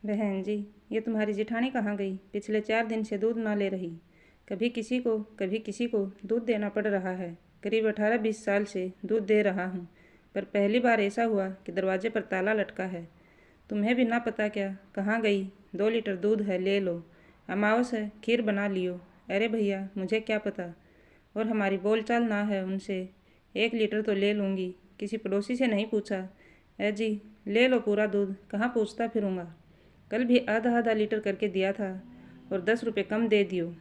बहन जी, ये तुम्हारी जेठानी कहाँ गई? पिछले 4 दिन से दूध ना ले रही। कभी किसी को दूध देना पड़ रहा है। करीब 18-20 साल से दूध दे रहा हूँ, पर पहली बार ऐसा हुआ कि दरवाजे पर ताला लटका है। तुम्हें भी ना पता क्या? कहाँ गई? 2 लीटर दूध है, ले लो। अमावस है, खीर बना लियो। अरे भैया, मुझे क्या पता। और हमारी बोलचाल ना है उनसे। 1 लीटर तो ले लूँगी, किसी पड़ोसी से नहीं पूछा। जी, ले लो पूरा दूध, कहाँ पूछता फिरूँगा। कल भी आधा आधा लीटर करके दिया था और 10 रुपये कम दे दियो।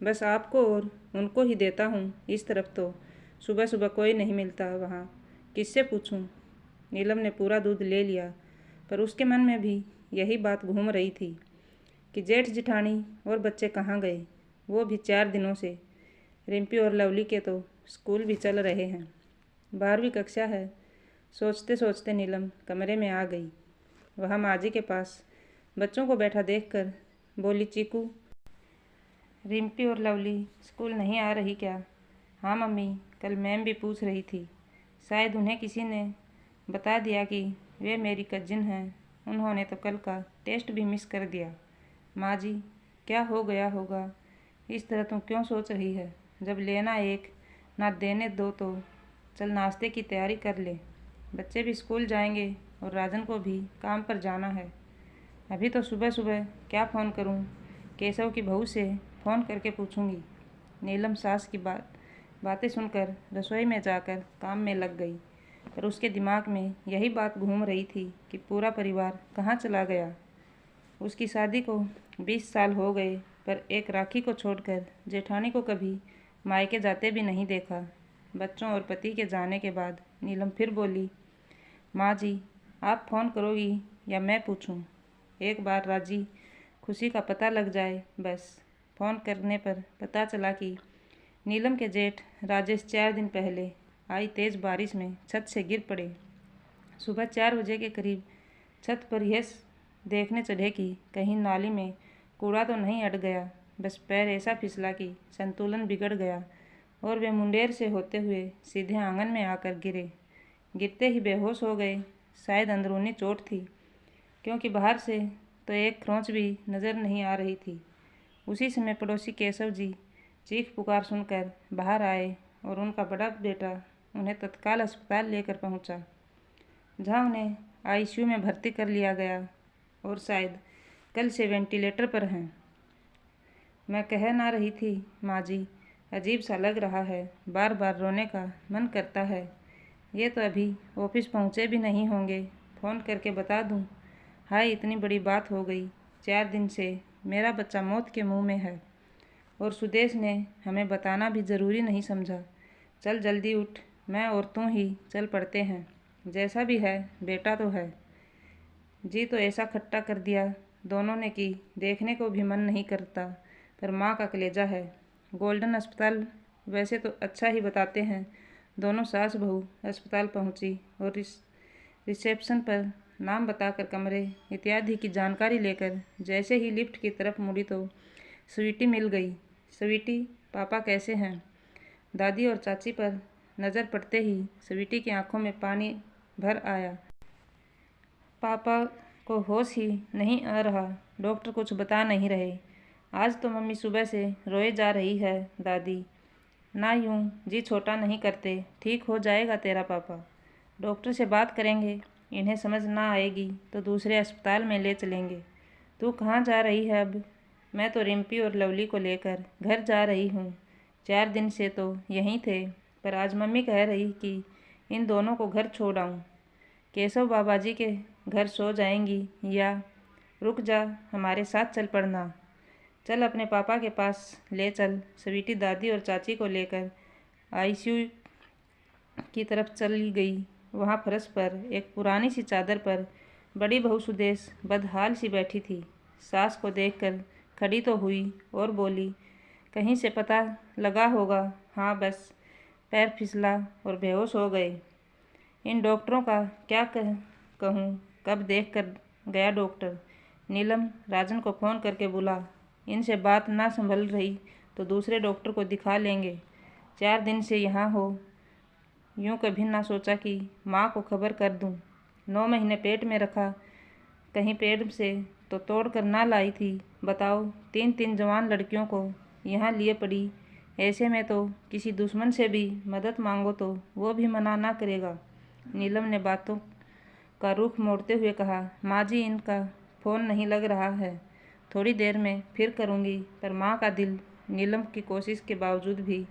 बस आपको और उनको ही देता हूँ। इस तरफ तो सुबह सुबह कोई नहीं मिलता, वहाँ किससे पूछूँ। नीलम ने पूरा दूध ले लिया, पर उसके मन में भी यही बात घूम रही थी कि जेठ जिठानी और बच्चे कहाँ गए, वो भी 4 दिनों से। रिम्पी और लवली के तो स्कूल भी चल रहे हैं, 12वीं कक्षा है। सोचते सोचते नीलम कमरे में आ गई। वहाँ माँ जी के पास बच्चों को बैठा देखकर बोली, चीकू, रिम्पी और लवली स्कूल नहीं आ रही क्या? हाँ मम्मी, कल मैम भी पूछ रही थी। शायद उन्हें किसी ने बता दिया कि वे मेरी कजिन हैं। उन्होंने तो कल का टेस्ट भी मिस कर दिया। माँ जी, क्या हो गया होगा? इस तरह तुम क्यों सोच रही है? जब लेना एक ना देने दो तो चल नाश्ते की तैयारी कर ले। बच्चे भी स्कूल जाएंगे और राजन को भी काम पर जाना है। अभी तो सुबह सुबह क्या फ़ोन करूं? केशव की बहू से फ़ोन करके पूछूंगी। नीलम सास की बातें सुनकर रसोई में जाकर काम में लग गई, पर उसके दिमाग में यही बात घूम रही थी कि पूरा परिवार कहाँ चला गया। उसकी शादी को 20 साल हो गए, पर एक राखी को छोड़कर जेठानी को कभी मायके जाते भी नहीं देखा। बच्चों और पति के जाने के बाद नीलम फिर बोली, माँ जी, आप फ़ोन करोगी या मैं पूछूं? एक बार राजी खुशी का पता लग जाए बस। फ़ोन करने पर पता चला कि नीलम के जेठ राजेश 4 दिन पहले आई तेज़ बारिश में छत से गिर पड़े। सुबह 4 बजे के करीब छत पर यह देखने चढ़े कि कहीं नाली में कूड़ा तो नहीं अट गया। बस पैर ऐसा फिसला कि संतुलन बिगड़ गया और वे मुंडेर से होते हुए सीधे आंगन में आकर गिरे। गिरते ही बेहोश हो गए। शायद अंदरूनी चोट थी, क्योंकि बाहर से तो एक खरोंच भी नज़र नहीं आ रही थी। उसी समय पड़ोसी केशव जी चीख पुकार सुनकर बाहर आए और उनका बड़ा बेटा उन्हें तत्काल अस्पताल लेकर पहुंचा, जहां उन्हें आईसीयू में भर्ती कर लिया गया और शायद कल से वेंटिलेटर पर हैं। मैं कह ना रही थी माँ जी, अजीब सा लग रहा है, बार बार रोने का मन करता है। ये तो अभी ऑफिस पहुँचे भी नहीं होंगे, फ़ोन करके बता दूँ? हाय, इतनी बड़ी बात हो गई। 4 दिन से मेरा बच्चा मौत के मुंह में है और सुदेश ने हमें बताना भी ज़रूरी नहीं समझा। चल जल्दी उठ, मैं और तू ही चल पड़ते हैं। जैसा भी है बेटा तो है। जी तो ऐसा खट्टा कर दिया दोनों ने कि देखने को भी मन नहीं करता, पर माँ का कलेजा है। गोल्डन अस्पताल वैसे तो अच्छा ही बताते हैं। दोनों सास बहू अस्पताल पहुँची और रिसेप्शन पर नाम बताकर कमरे इत्यादि की जानकारी लेकर जैसे ही लिफ्ट की तरफ मुड़ी तो स्वीटी मिल गई। स्वीटी, पापा कैसे हैं? दादी और चाची पर नज़र पड़ते ही स्वीटी की आंखों में पानी भर आया। पापा को होश ही नहीं आ रहा, डॉक्टर कुछ बता नहीं रहे। आज तो मम्मी सुबह से रोए जा रही है। दादी, ना यूं जी छोटा नहीं करते, ठीक हो जाएगा तेरा पापा। डॉक्टर से बात करेंगे, इन्हें समझ ना आएगी तो दूसरे अस्पताल में ले चलेंगे। तू कहाँ जा रही है अब? मैं तो रिम्पी और लवली को लेकर घर जा रही हूँ। 4 दिन से तो यहीं थे, पर आज मम्मी कह रही कि इन दोनों को घर छोड़ आऊँ। केशव बाबा जी के घर सो जाएंगी या रुक जा, हमारे साथ चल पड़ना। चल अपने पापा के पास ले चल। स्वीटी दादी और चाची को लेकर आईसीयू की तरफ चली गई। वहाँ फर्श पर एक पुरानी सी चादर पर बड़ी बहू सुदेश बदहाल सी बैठी थी। सास को देखकर खड़ी तो हुई और बोली, कहीं से पता लगा होगा? हाँ, बस पैर फिसला और बेहोश हो गए। इन डॉक्टरों का क्या कहूँ, कब देख कर गया डॉक्टर। नीलम राजन को फ़ोन करके बुला, इनसे बात ना संभल रही तो दूसरे डॉक्टर को दिखा लेंगे। 4 दिन से यहाँ हो। यूँ कभी ना सोचा कि माँ को खबर कर दूँ। 9 महीने पेट में रखा कहीं पेड़ से तो तोड़ कर ना लाई थी। बताओ, 3 जवान लड़कियों को यहाँ लिए पड़ी। ऐसे में तो किसी दुश्मन से भी मदद मांगो तो वो भी मना ना करेगा। नीलम ने बातों का रुख मोड़ते हुए कहा, माँ जी, इनका फ़ोन नहीं लग रहा है। थोड़ी देर में फिर करूँगी। पर माँ का दिल नीलम की कोशिश के बावजूद भी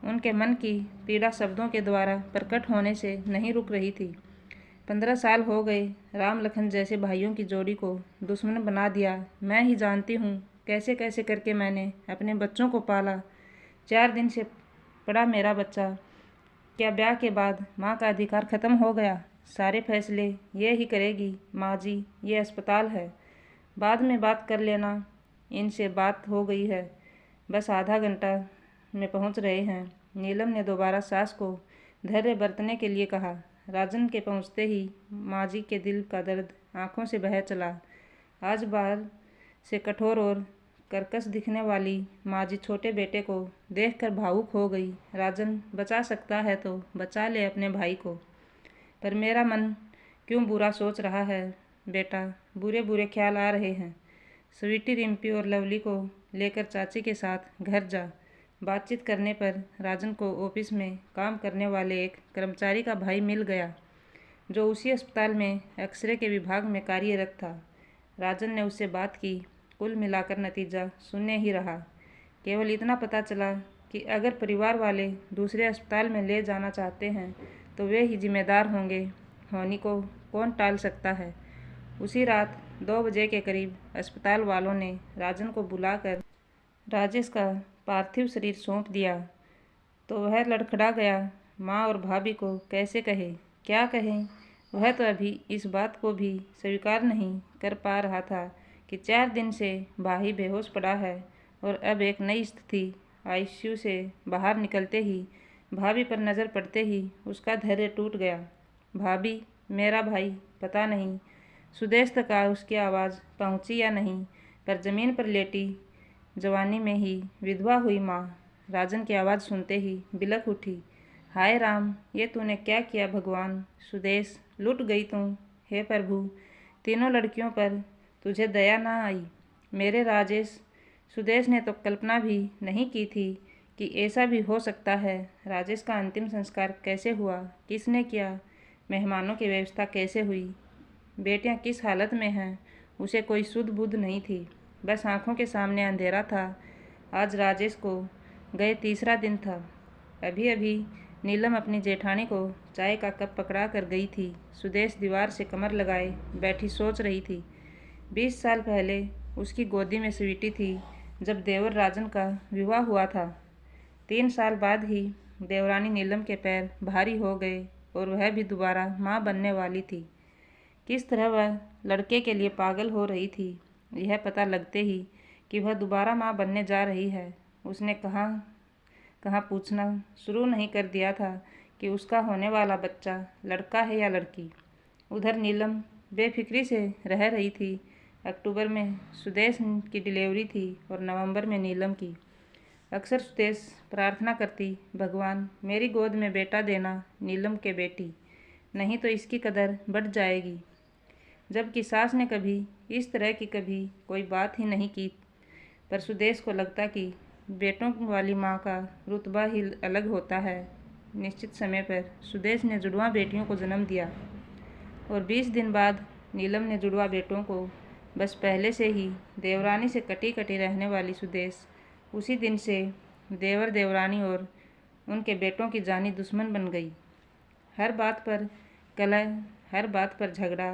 उनके मन की पीड़ा शब्दों के द्वारा प्रकट होने से नहीं रुक रही थी। 15 साल हो गए राम लखन जैसे भाइयों की जोड़ी को दुश्मन बना दिया। मैं ही जानती हूँ कैसे कैसे करके मैंने अपने बच्चों को पाला। 4 दिन से पड़ा मेरा बच्चा। क्या ब्याह के बाद माँ का अधिकार ख़त्म हो गया? सारे फैसले ये ही करेगी। माँ जी, ये अस्पताल है, बाद में बात कर लेना। इनसे बात हो गई है, बस आधा घंटा में पहुँच रहे हैं। नीलम ने दोबारा सास को धैर्य बरतने के लिए कहा। राजन के पहुँचते ही माँ जी के दिल का दर्द आंखों से बह चला। आज बाहर से कठोर और कर्कश दिखने वाली माँ जी छोटे बेटे को देखकर भावुक हो गई। राजन बचा सकता है तो बचा ले अपने भाई को। पर मेरा मन क्यों बुरा सोच रहा है बेटा? बुरे बुरे ख्याल आ रहे हैं। स्वीटी, रिम्पी और लवली को लेकर चाची के साथ घर जा। बातचीत करने पर राजन को ऑफिस में काम करने वाले एक कर्मचारी का भाई मिल गया जो उसी अस्पताल में एक्सरे के विभाग में कार्यरत था। राजन ने उससे बात की। कुल मिलाकर नतीजा शून्य ही रहा। केवल इतना पता चला कि अगर परिवार वाले दूसरे अस्पताल में ले जाना चाहते हैं तो वे ही जिम्मेदार होंगे। होनी को कौन टाल सकता है? उसी रात 2 बजे के करीब अस्पताल वालों ने राजन को बुलाकर राजेश का पार्थिव शरीर सौंप दिया तो वह लड़खड़ा गया। माँ और भाभी को कैसे कहे, क्या कहें? वह तो अभी इस बात को भी स्वीकार नहीं कर पा रहा था कि 4 दिन से भाई बेहोश पड़ा है और अब एक नई स्थिति। आईसीयू से बाहर निकलते ही भाभी पर नज़र पड़ते ही उसका धैर्य टूट गया। भाभी, मेरा भाई, पता नहीं सुदेश तक उसकी आवाज़ पहुंची या नहीं, पर ज़मीन पर लेटी जवानी में ही विधवा हुई माँ राजन की आवाज़ सुनते ही बिलख उठी। हाय राम, ये तूने क्या किया भगवान? सुदेश, लुट गई तू। हे प्रभु, तीनों लड़कियों पर तुझे दया ना आई। मेरे राजेश, सुदेश ने तो कल्पना भी नहीं की थी कि ऐसा भी हो सकता है। राजेश का अंतिम संस्कार कैसे हुआ? किसने किया? मेहमानों की व्यवस्था कैसे हुई? बेटियां किस हालत में हैं? उसे कोई सुध बुध नहीं थी, बस आंखों के सामने अंधेरा था। आज राजेश को गए 3रा दिन था। अभी अभी नीलम अपनी जेठानी को चाय का कप पकड़ा कर गई थी। सुदेश दीवार से कमर लगाए बैठी सोच रही थी। 20 साल पहले उसकी गोदी में स्वीटी थी जब देवर राजन का विवाह हुआ था। 3 साल बाद ही देवरानी नीलम के पैर भारी हो गए और वह भी दोबारा माँ बनने वाली थी। किस तरह वह लड़के के लिए पागल हो रही थी, यह पता लगते ही कि वह दोबारा माँ बनने जा रही है, उसने कहाँ पूछना शुरू नहीं कर दिया था कि उसका होने वाला बच्चा लड़का है या लड़की। उधर नीलम बेफिक्री से रह रही थी। अक्टूबर में सुदेश की डिलीवरी थी और नवंबर में नीलम की। अक्सर सुदेश प्रार्थना करती, भगवान मेरी गोद में बेटा देना, नीलम के बेटी, नहीं तो इसकी कदर बढ़ जाएगी। जबकि सास ने कभी इस तरह की कभी कोई बात ही नहीं की, पर सुदेश को लगता कि बेटों वाली माँ का रुतबा ही अलग होता है। निश्चित समय पर सुदेश ने जुड़वा बेटियों को जन्म दिया और 20 दिन बाद नीलम ने जुड़वा बेटों को। बस पहले से ही देवरानी से कटी कटी रहने वाली सुदेश उसी दिन से देवर देवरानी और उनके बेटों की जानी दुश्मन बन गई। हर बात पर कलह, हर बात पर झगड़ा,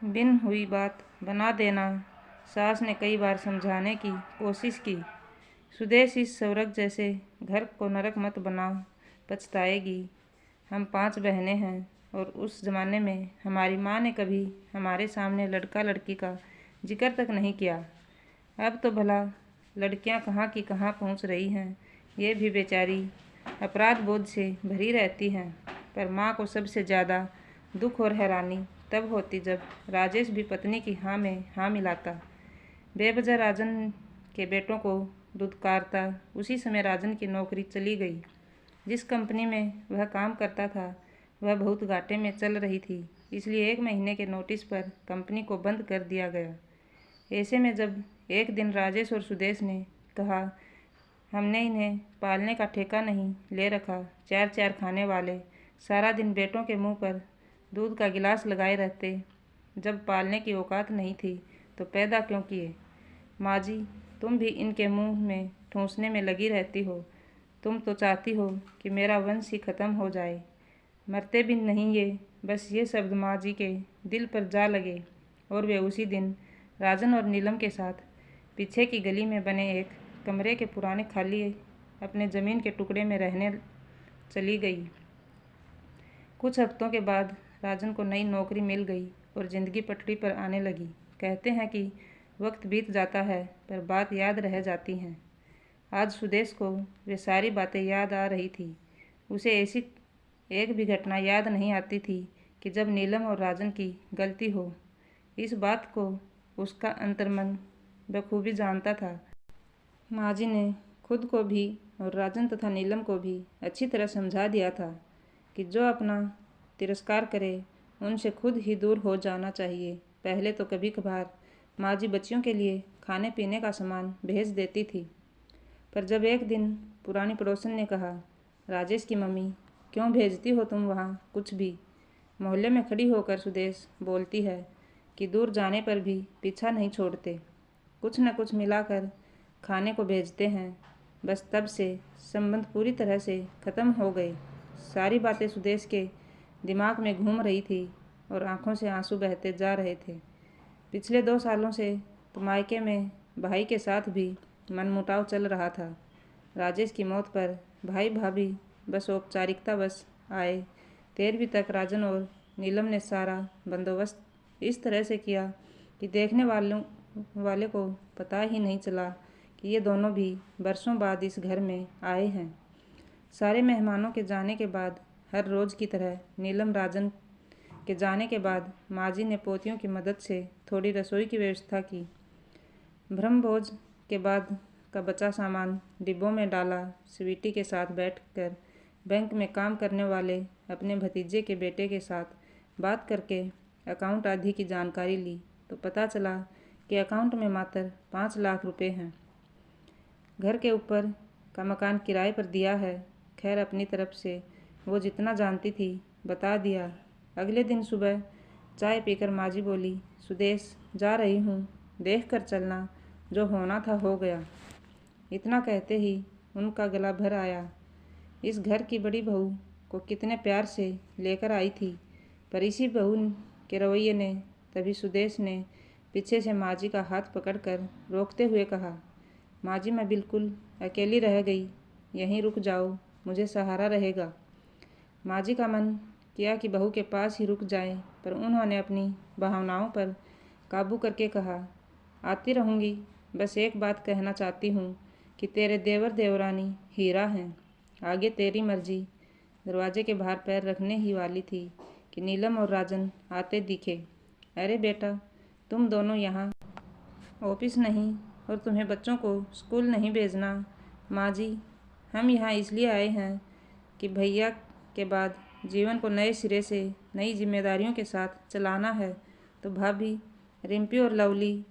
बिन हुई बात बना देना। सास ने कई बार समझाने की कोशिश की, सुदेश इस स्वर्ग जैसे घर को नरक मत बना, पछताएगी। हम 5 बहनें हैं और उस ज़माने में हमारी माँ ने कभी हमारे सामने लड़का लड़की का जिक्र तक नहीं किया। अब तो भला लड़कियाँ कहाँ की कहाँ पहुँच रही हैं, ये भी बेचारी अपराध बोध से भरी रहती हैं। पर माँ को सबसे ज़्यादा दुख और हैरानी तब होती जब राजेश भी पत्नी की हाँ में हाँ मिलाता, बेवजह राजन के बेटों को दुत्कारता। उसी समय राजन की नौकरी चली गई। जिस कंपनी में वह काम करता था वह बहुत घाटे में चल रही थी। इसलिए 1 महीने के नोटिस पर कंपनी को बंद कर दिया गया। ऐसे में जब एक दिन राजेश और सुदेश ने कहा, हमने इन्हें पालने का ठेका नहीं ले रखा, 4-4 खाने वाले सारा दिन बेटों के मुंह पर दूध का गिलास लगाए रहते, जब पालने की औकात नहीं थी तो पैदा क्यों किए? माँ जी, तुम भी इनके मुंह में ठूंसने में लगी रहती हो। तुम तो चाहती हो कि मेरा वंश ही खत्म हो जाए। मरते भी नहीं ये। बस ये शब्द माँ जी के दिल पर जा लगे और वे उसी दिन राजन और नीलम के साथ पीछे की गली में बने एक कमरे के पुराने खाली अपने ज़मीन के टुकड़े में रहने चली गई। कुछ हफ्तों के बाद राजन को नई नौकरी मिल गई और ज़िंदगी पटरी पर आने लगी। कहते हैं कि वक्त बीत जाता है पर बात याद रह जाती हैं। आज सुदेश को वे सारी बातें याद आ रही थी। उसे ऐसी एक भी घटना याद नहीं आती थी कि जब नीलम और राजन की गलती हो। इस बात को उसका अंतर्मन बखूबी जानता था। माँ जी ने खुद को भी और राजन तथा नीलम को भी अच्छी तरह समझा दिया था कि जो अपना तिरस्कार करे उनसे खुद ही दूर हो जाना चाहिए। पहले तो कभी कभार माँ जी बच्चियों के लिए खाने पीने का सामान भेज देती थी, पर जब एक दिन पुरानी पड़ोसन ने कहा, राजेश की मम्मी, क्यों भेजती हो तुम वहाँ कुछ भी? मोहल्ले में खड़ी होकर सुदेश बोलती है कि दूर जाने पर भी पीछा नहीं छोड़ते, कुछ न कुछ मिलाकर खाने को भेजते हैं। बस तब से संबंध पूरी तरह से ख़त्म हो गए। सारी बातें सुदेश के दिमाग में घूम रही थी और आंखों से आंसू बहते जा रहे थे। पिछले 2 सालों से तो मायके में भाई के साथ भी मनमुटाव चल रहा था। राजेश की मौत पर भाई भाभी बस औपचारिकता बस आए। 13वीं तक राजन और नीलम ने सारा बंदोबस्त इस तरह से किया कि देखने वाले को पता ही नहीं चला कि ये दोनों भी बरसों बाद इस घर में आए हैं। सारे मेहमानों के जाने के बाद हर रोज़ की तरह नीलम राजन के जाने के बाद माँ जी ने पोतियों की मदद से थोड़ी रसोई की व्यवस्था की। ब्रह्मभोज के बाद का बचा सामान डिब्बों में डाला। स्वीटी के साथ बैठकर बैंक में काम करने वाले अपने भतीजे के बेटे के साथ बात करके अकाउंट आदि की जानकारी ली तो पता चला कि अकाउंट में मात्र 5 लाख रुपए हैं। घर के ऊपर का मकान किराए पर दिया है। खैर अपनी तरफ से वो जितना जानती थी बता दिया। अगले दिन सुबह चाय पीकर माँ जी बोली, सुदेश जा रही हूँ, देख कर चलना, जो होना था हो गया। इतना कहते ही उनका गला भर आया। इस घर की बड़ी बहू को कितने प्यार से लेकर आई थी, पर इसी बहू के रवैये ने तभी सुदेश ने पीछे से माँ जी का हाथ पकड़कर रोकते हुए कहा, माँ जी मैं बिल्कुल अकेली रह गई, यहीं रुक जाओ, मुझे सहारा रहेगा। माँ जी का मन किया कि बहू के पास ही रुक जाएं, पर उन्होंने अपनी भावनाओं पर काबू करके कहा, आती रहूँगी, बस एक बात कहना चाहती हूँ कि तेरे देवर देवरानी हीरा हैं, आगे तेरी मर्जी। दरवाजे के बाहर पैर रखने ही वाली थी कि नीलम और राजन आते दिखे। अरे बेटा, तुम दोनों यहाँ? ऑफिस नहीं और तुम्हें बच्चों को स्कूल नहीं भेजना? माँ जी, हम यहाँ इसलिए आए हैं कि भैया के बाद जीवन को नए सिरे से नई जिम्मेदारियों के साथ चलाना है। तो भाभी रिम्पी और लवली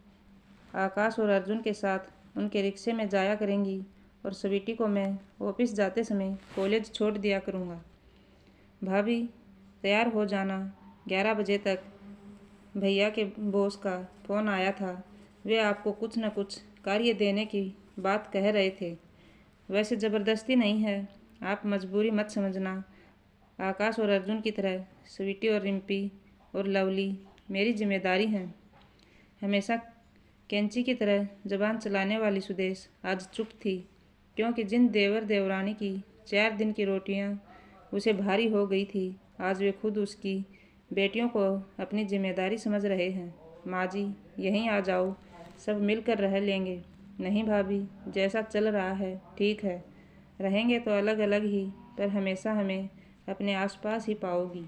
आकाश और अर्जुन के साथ उनके रिक्शे में जाया करेंगी और स्वीटी को मैं ऑफिस जाते समय कॉलेज छोड़ दिया करूँगा। भाभी तैयार हो जाना। 11 बजे तक भैया के बॉस का फ़ोन आया था। वे आपको कुछ न कुछ कार्य देने की बात कह रहे थे। वैसे ज़बरदस्ती नहीं है, आप मजबूरी मत समझना। आकाश और अर्जुन की तरह स्वीटी और रिम्पी और लवली मेरी जिम्मेदारी हैं। हमेशा कैंची की तरह जबान चलाने वाली सुदेश आज चुप थी, क्योंकि जिन देवर देवरानी की 4 दिन की रोटियां उसे भारी हो गई थी, आज वे खुद उसकी बेटियों को अपनी जिम्मेदारी समझ रहे हैं। माँ जी यहीं आ जाओ, सब मिलकर रह लेंगे। नहीं भाभी, जैसा चल रहा है ठीक है, रहेंगे तो अलग अलग ही, पर हमेशा हमें अपने आसपास ही पाओगी।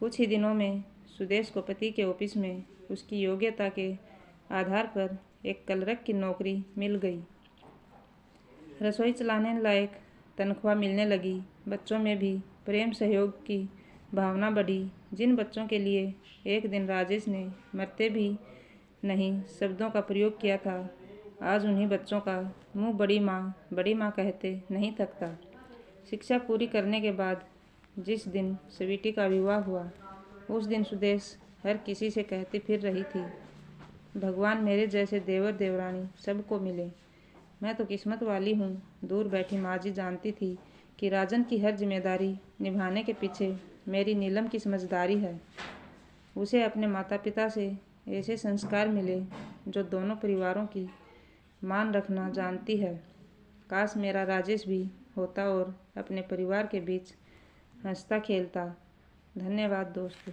कुछ ही दिनों में सुदेश को पति के ऑफिस में उसकी योग्यता के आधार पर एक क्लर्क की नौकरी मिल गई। रसोई चलाने लायक तनख्वाह मिलने लगी। बच्चों में भी प्रेम सहयोग की भावना बढ़ी। जिन बच्चों के लिए एक दिन राजेश ने मरते भी नहीं शब्दों का प्रयोग किया था, आज उन्हीं बच्चों का मुंह बड़ी माँ कहते नहीं थकता। शिक्षा पूरी करने के बाद जिस दिन स्वीटी का विवाह हुआ, उस दिन सुदेश हर किसी से कहती फिर रही थी, भगवान मेरे जैसे देवर देवरानी सबको मिले। मैं तो किस्मत वाली हूँ। दूर बैठी माँ जी जानती थी कि राजन की हर जिम्मेदारी निभाने के पीछे मेरी नीलम की समझदारी है। उसे अपने माता पिता से ऐसे संस्कार मिले जो दोनों परिवारों की मान रखना जानती है। काश मेरा राजेश भी होता और अपने परिवार के बीच हंसता खेलता। धन्यवाद दोस्तों।